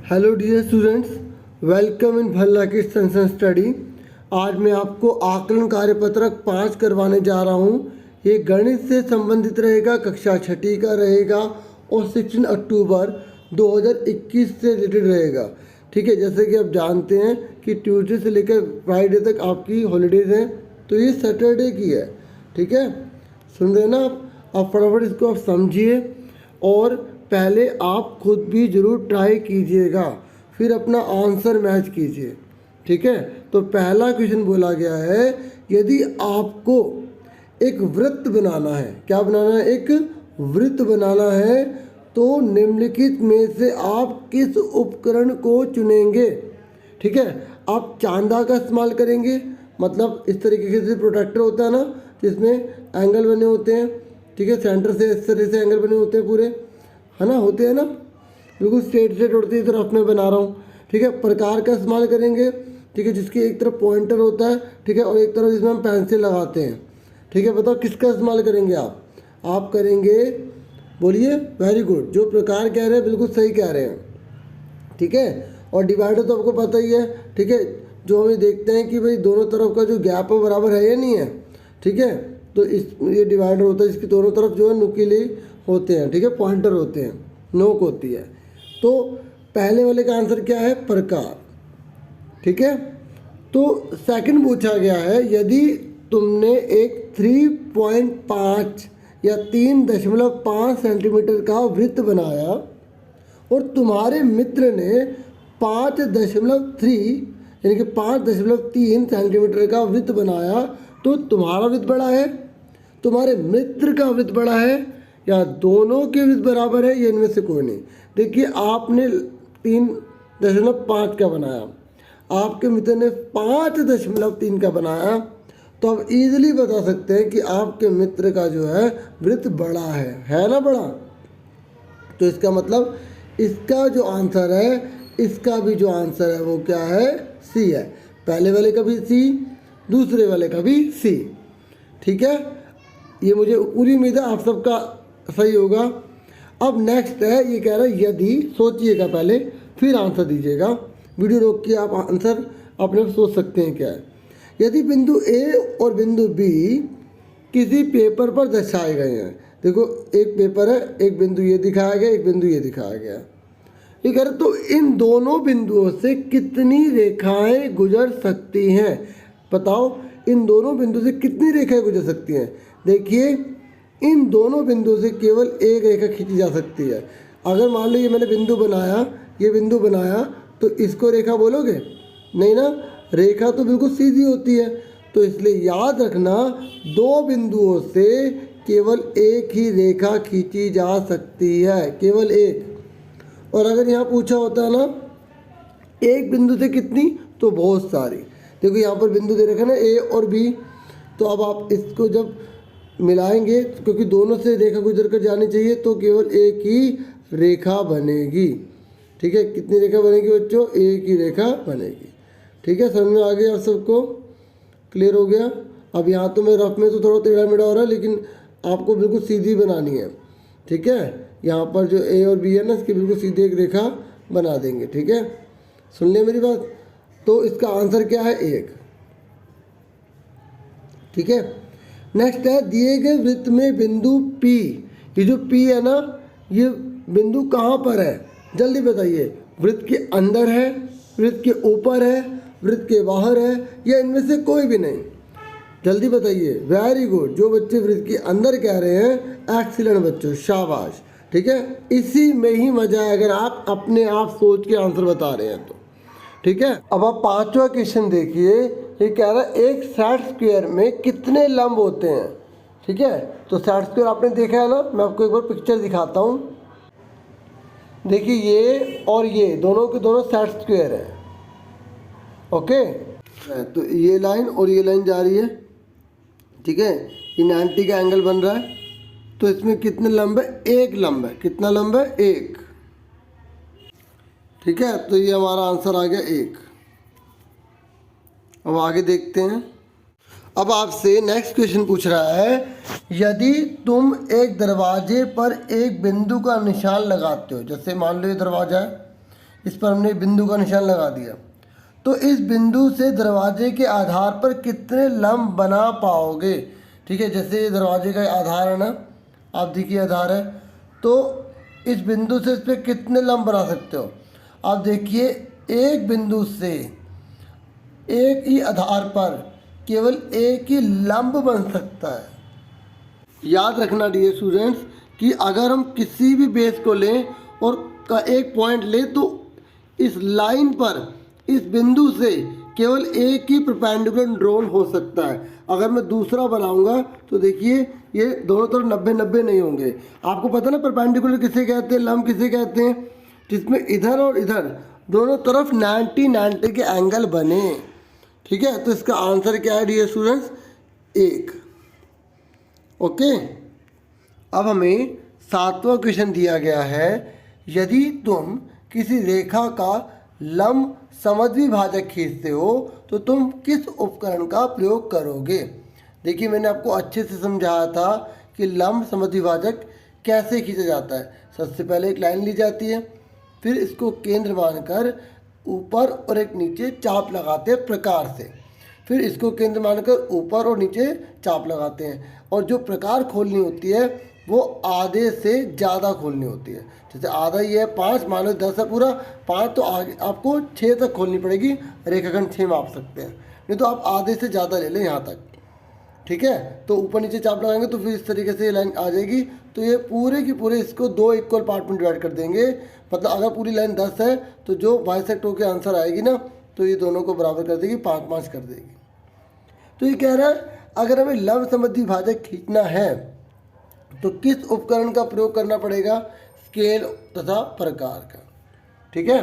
Hello dear students, welcome in Bhalla की science and study. आज मैं आपको आकलन कार्यपत्रक 5 करवाने जा रहा हूँ। ये गणित से संबंधित रहेगा, कक्षा 6ठी का रहेगा और 16 अक्टूबर 2021 से रिलेटेड रहेगा। ठीक है, जैसे कि आप जानते हैं कि ट्यूसडे से लेकर फ्राइडे तक आपकी हॉलीडेज़ हैं, तो ये सैटरडे की है। ठीक है, सुन रहे ना आप फटाफट इसको आप समझिए और पहले आप खुद भी ज़रूर ट्राई कीजिएगा, फिर अपना आंसर मैच कीजिए। ठीक है, तो पहला क्वेश्चन बोला गया है, यदि आपको एक वृत्त बनाना है, क्या बनाना है, एक वृत्त बनाना है, तो निम्नलिखित में से आप किस उपकरण को चुनेंगे। ठीक है, आप चांदा का इस्तेमाल करेंगे, मतलब इस तरीके से प्रोटेक्टर होता है ना, जिसमें एंगल बने होते हैं। ठीक है, सेंटर से इस तरह से एंगल बने होते हैं पूरे, है ना, होते हैं ना, बिल्कुल स्ट्रेट उड़ती तरफ मैं बना रहा हूँ। ठीक है, प्रकार का इस्तेमाल करेंगे। ठीक है, जिसकी एक तरफ पॉइंटर होता है, ठीक है, और एक तरफ जिसमें हम पेंसिल लगाते हैं। ठीक है, बताओ किसका इस्तेमाल करेंगे आप करेंगे, बोलिए। वेरी गुड, जो प्रकार कह रहे हैं बिल्कुल सही कह रहे हैं। ठीक है, और डिवाइडर तो आपको पता ही है। ठीक है, जो हमें देखते हैं कि भाई दोनों तरफ का जो गैप है बराबर है या नहीं है। ठीक है, तो ये डिवाइडर होता है, इसकी दोनों तरफ जो है नुकीले होते हैं। ठीक है, पॉइंटर होते हैं, नोक होती है। तो पहले वाले का आंसर क्या है, प्रकार। ठीक है, तो सेकंड पूछा गया है, यदि तुमने एक 3.5 या 3.5 सेंटीमीटर का वृत्त बनाया और तुम्हारे मित्र ने 5.3 यानी कि 5.3 सेंटीमीटर का वृत्त बनाया, तो तुम्हारा वृत्त बड़ा है, तुम्हारे मित्र का वृत्त बड़ा है, या दोनों के वृत्त बराबर है, या इनमें से कोई नहीं। देखिए, आपने 3.5 का बनाया, आपके मित्र ने 5.3 का बनाया, तो आप इजीली बता सकते हैं कि आपके मित्र का जो है वृत्त बड़ा है ना बड़ा। तो इसका मतलब इसका जो आंसर है, इसका भी जो आंसर है वो क्या है, सी है। पहले वाले का भी सी, दूसरे वाले का भी सी। ठीक है, ये मुझे पूरी उम्मीद है आप सबका सही होगा। अब नेक्स्ट है, ये कह रहा है यदि, सोचिएगा पहले फिर आंसर दीजिएगा, वीडियो रोक के आप आंसर अपने सोच सकते हैं क्या है। यदि बिंदु ए और बिंदु बी किसी पेपर पर दर्शाए गए हैं, देखो एक पेपर है, एक बिंदु ये दिखाया गया, एक बिंदु ये दिखाया गया। ये कह रहे तो इन दोनों बिंदुओं से कितनी रेखाएं गुजर सकती हैं, बताओ इन दोनों बिंदु से कितनी रेखाएं गुजर सकती हैं। देखिए, इन दोनों बिंदुओं से केवल एक रेखा खींची जा सकती है। अगर मान लो ये मैंने बिंदु बनाया, ये बिंदु बनाया, तो इसको रेखा बोलोगे नहीं ना, रेखा तो बिल्कुल सीधी होती है। तो इसलिए याद रखना, दो बिंदुओं से केवल एक ही रेखा खींची जा सकती है, केवल एक। और अगर यहाँ पूछा होता है ना एक बिंदु से कितनी, तो बहुत सारी। देखो यहाँ पर बिंदु दे रखा है ना ए और बी, तो अब आप इसको जब मिलाएंगे, क्योंकि दोनों से रेखा गुजर कर जानी चाहिए, तो केवल एक ही रेखा बनेगी। ठीक है, कितनी रेखा बनेगी बच्चों, एक ही रेखा बनेगी। ठीक है, समझ में आ गया आप सबको, क्लियर हो गया। अब यहाँ तो मैं रफ में तो थोड़ा टेढ़ा मेढ़ा हो रहा है, लेकिन आपको बिल्कुल सीधी बनानी है। ठीक है, यहाँ पर जो ए और बी है ना, इसकी बिल्कुल सीधी एक रेखा बना देंगे। ठीक है, सुन लिया मेरी बात। तो इसका आंसर क्या है, 1। ठीक है, नेक्स्ट है, दिए गए वृत्त में बिंदु P, ये जो P है ना, ये बिंदु कहाँ पर है, जल्दी बताइए। वृत्त के अंदर है, वृत्त के ऊपर है, वृत्त के बाहर है, या इनमें से कोई भी नहीं, जल्दी बताइए। वेरी गुड, जो बच्चे वृत्त के अंदर कह रहे हैं, एक्सीलेंट बच्चों, शाबाश। ठीक है, इसी में ही मजा है अगर आप अपने आप सोच के आंसर बता रहे हैं तो। ठीक है, अब आप 5वां क्वेश्चन देखिए, ये कह रहा है एक सेट स्क्वायर में कितने लंब होते हैं। ठीक है, तो सेट स्क्वायर आपने देखा है ना, मैं आपको एक बार पिक्चर दिखाता हूँ। देखिए, ये और ये दोनों के दोनों सेट स्क्वायर हैं। ओके, तो ये लाइन और ये लाइन जा रही है। ठीक है, ये 90 का एंगल बन रहा है, तो इसमें कितने लंब है, एक लंब है। कितना लंब है, 1। ठीक है, तो ये हमारा आंसर आ गया 1। अब आगे देखते हैं। अब आपसे नेक्स्ट क्वेश्चन पूछ रहा है, यदि तुम एक दरवाजे पर एक बिंदु का निशान लगाते हो, जैसे मान लो ये दरवाज़ा है, इस पर हमने बिंदु का निशान लगा दिया। तो इस बिंदु से दरवाजे के आधार पर कितने लंब बना पाओगे। ठीक है, जैसे ये दरवाजे का आधार है ना, आप देखिए आधार है, तो इस बिंदु से इस पर कितने लंब बना सकते हो। आप देखिए एक बिंदु से एक ही आधार पर केवल एक ही लंब बन सकता है। याद रखना डियर स्टूडेंट्स कि अगर हम किसी भी बेस को लें और का एक पॉइंट लें तो इस लाइन पर इस बिंदु से केवल एक ही परपेंडिकुलर ड्रॉन हो सकता है। अगर मैं दूसरा बनाऊंगा तो देखिए ये दोनों तरफ 90-90 नहीं होंगे। आपको पता ना परपेंडिकुलर किसे कहते हैं, लंब किसे कहते हैं, जिसमें इधर और इधर दोनों तरफ 90-90 के एंगल बने। ठीक है, तो इसका आंसर क्या है डियर स्टूडेंट्स, 1। ओके, अब हमें 7वां क्वेश्चन दिया गया है, यदि तुम किसी रेखा का लंब समद्विभाजक खींचते हो तो तुम किस उपकरण का प्रयोग करोगे। देखिए मैंने आपको अच्छे से समझाया था कि लंब समद्विभाजक कैसे खींचा जाता है। सबसे पहले एक लाइन ली जाती है, फिर इसको केंद्र मानकर ऊपर और एक नीचे चाप लगाते हैं प्रकार से, फिर इसको केंद्र मानकर ऊपर और नीचे चाप लगाते हैं, और जो प्रकार खोलनी होती है वो आधे से ज़्यादा खोलनी होती है। जैसे आधा ये है 5, मान लो 10 है पूरा 5, तो आगे आपको 6 तक खोलनी पड़ेगी। रेखाखंड 6 माप सकते हैं, नहीं तो आप आधे से ज़्यादा ले लें यहाँ तक। ठीक है, तो ऊपर नीचे चाप लगाएंगे तो फिर इस तरीके से ये लाइन आ जाएगी। तो ये पूरे की पूरे इसको 2 इक्वल पार्ट में डिवाइड कर देंगे। मतलब अगर पूरी लाइन 10 है तो जो बाइसेक्ट होकर आंसर आएगी ना, तो ये दोनों को बराबर कर देगी, 5-5 कर देगी। तो ये कह रहा है अगर हमें लंब समद्विभाजक खींचना है तो किस उपकरण का प्रयोग करना पड़ेगा, स्केल तथा प्रकार का। ठीक है,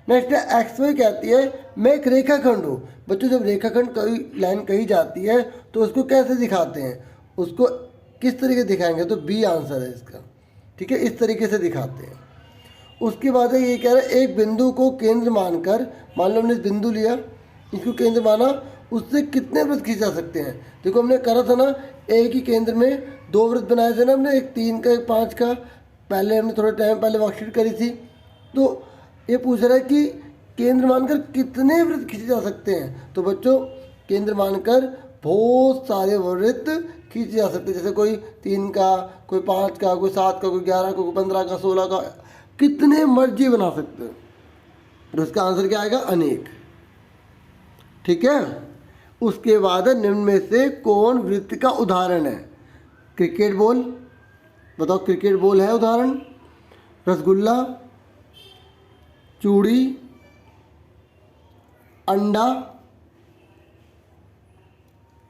नेक्स्ट है एक्स-वाई कहती है मैं एक रेखाखंड हूँ। बच्चों जब रेखाखंड कई लाइन कही जाती है तो उसको कैसे दिखाते हैं, उसको किस तरीके दिखाएंगे, तो बी आंसर है इसका। ठीक है, इस तरीके से दिखाते हैं। उसके बाद ये कह रहा है एक बिंदु को केंद्र मानकर, मान लो हमने इस बिंदु लिया, इसको केंद्र माना, उससे कितने वृत्त खींच जा सकते हैं। देखो हमने करा था ना, एक ही केंद्र में 2 वृत्त बनाए थे ना हमने, एक 3 का एक 5 का, पहले हमने थोड़ा टाइम पहले वर्कशीट करी थी। तो ये पूछ रहा है कि केंद्र मानकर कितने वृत्त खींचे जा सकते हैं। तो बच्चों केंद्र मानकर बहुत सारे वृत्त खींचे जा सकते हैं, जैसे कोई 3 का, कोई 5 का, कोई 7 का, कोई 11 का, कोई 15 का, 16 का, कितने मर्जी बना सकते हैं। तो इसका आंसर क्या आएगा, अनेक। ठीक है, उसके बाद निम्न में से कौन वृत्त का उदाहरण है। क्रिकेट बॉल, बताओ क्रिकेट बॉल है उदाहरण, रसगुल्ला, चूड़ी, अंडा।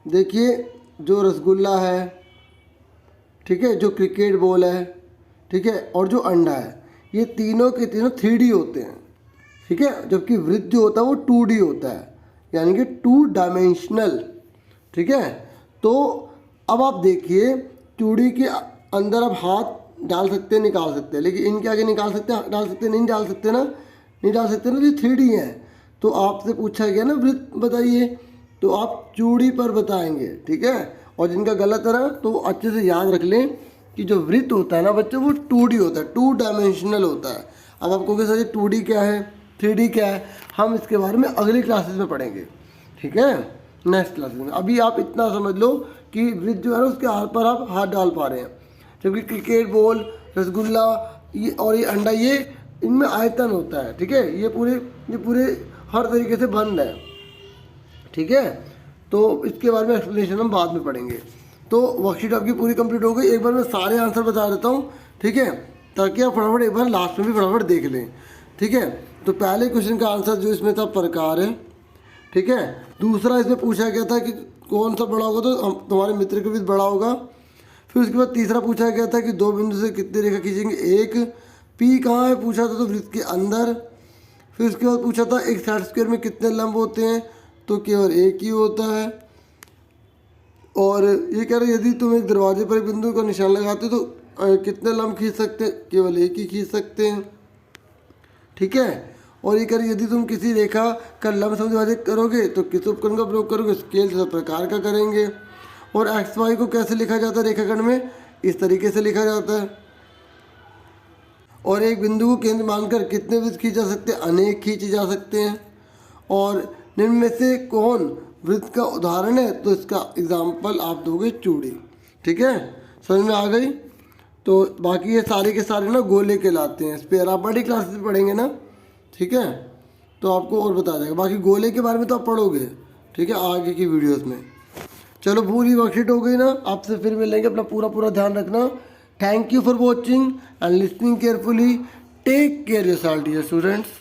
देखिए जो रसगुल्ला है, ठीक है, जो क्रिकेट बॉल है, ठीक है, और जो अंडा है, ये तीनों के तीनों 3D होते हैं। ठीक है, जबकि वृत्त जो होता है वो 2D होता है, यानी कि 2 डायमेंशनल। ठीक है, तो अब आप देखिए चूड़ी के अंदर आप हाथ डाल सकते हैं, निकाल सकते हैं, लेकिन इनके आगे निकाल सकते हैं, डाल सकते हैं, नहीं डाल सकते ना, नहीं डाल सकते ना, तो ये 3D है। तो आपसे पूछा गया ना वृत्त बताइए, तो आप चूड़ी पर बताएंगे। ठीक है, और जिनका गलत है ना तो अच्छे से याद रख लें कि जो वृत्त होता है ना बच्चों, वो 2D होता है, 2 डायमेंशनल होता है। अब आपको कैसे सर 2D क्या है, 3D क्या है, हम इसके बारे में अगली क्लासेस में पढ़ेंगे। ठीक है, नेक्स्ट क्लासेस में। अभी आप इतना समझ लो कि वृत्त जो है ना उसके हाथ पर आप हाथ डाल पा रहे हैं, जबकि क्रिकेट बॉल, रसगुल्ला ये और ये अंडा, ये इनमें आयतन होता है। ठीक है, ये पूरे हर तरीके से बंद है। ठीक है, तो इसके बारे में एक्सप्लेनेशन हम बाद में पढ़ेंगे। तो वर्कशीट आपकी पूरी कंप्लीट हो गई। एक बार मैं सारे आंसर बता देता हूँ, ठीक है, ताकि आप फटाफट एक बार लास्ट में भी फटाफट देख लें। ठीक है, तो पहले क्वेश्चन का आंसर जो इसमें था प्रकार है। ठीक है, दूसरा इसमें पूछा गया था कि कौन सा बड़ा होगा, तो तुम्हारे मित्र के भी बड़ा होगा। फिर उसके बाद तीसरा पूछा गया था कि 2 बिंदु से कितनी रेखा खींचेंगे, एक पी कहाँ है पूछा था, तो वृत्त के अंदर। फिर उसके बाद पूछा था एक सेट स्क्वायर में कितने लंब होते हैं, तो केवल एक ही होता है। और ये कह रहे यदि तुम एक दरवाजे पर एक बिंदु का निशान लगाते हो तो कितने लंब खींच सकते हैं, केवल एक ही खींच सकते हैं। ठीक है, और ये कह रहे यदि तुम किसी रेखा का लंब समद्विभाजक करोगे तो किस उपकरण का प्रयोग करोगे, स्केल तथा प्रकार का करेंगे। और एक्स वाई को कैसे लिखा जाता है रेखाखंड में, इस तरीके से लिखा जाता है। और एक बिंदु को केंद्र मानकर कितने वृत्त खींचे जा सकते हैं? अनेक खींचे जा सकते हैं। और निम्न में से कौन वृत्त का उदाहरण है? तो इसका एग्जाम्पल आप दोगे चूड़ी। ठीक है, समझ में आ गई? तो बाकी ये सारे के सारे ना गोले कहलाते हैं। स्पेयर आप बड़ी क्लासेस में पढ़ेंगे ना, ठीक है, तो आपको और बता जाएगा। बाकी गोले के बारे में तो आप पढ़ोगे, ठीक है, आगे की वीडियोस में। चलो पूरी वर्कशीट हो गई ना, आपसे फिर मिलेंगे। अपना पूरा ध्यान रखना। Thank you for watching and listening carefully. Take care yourself dear students.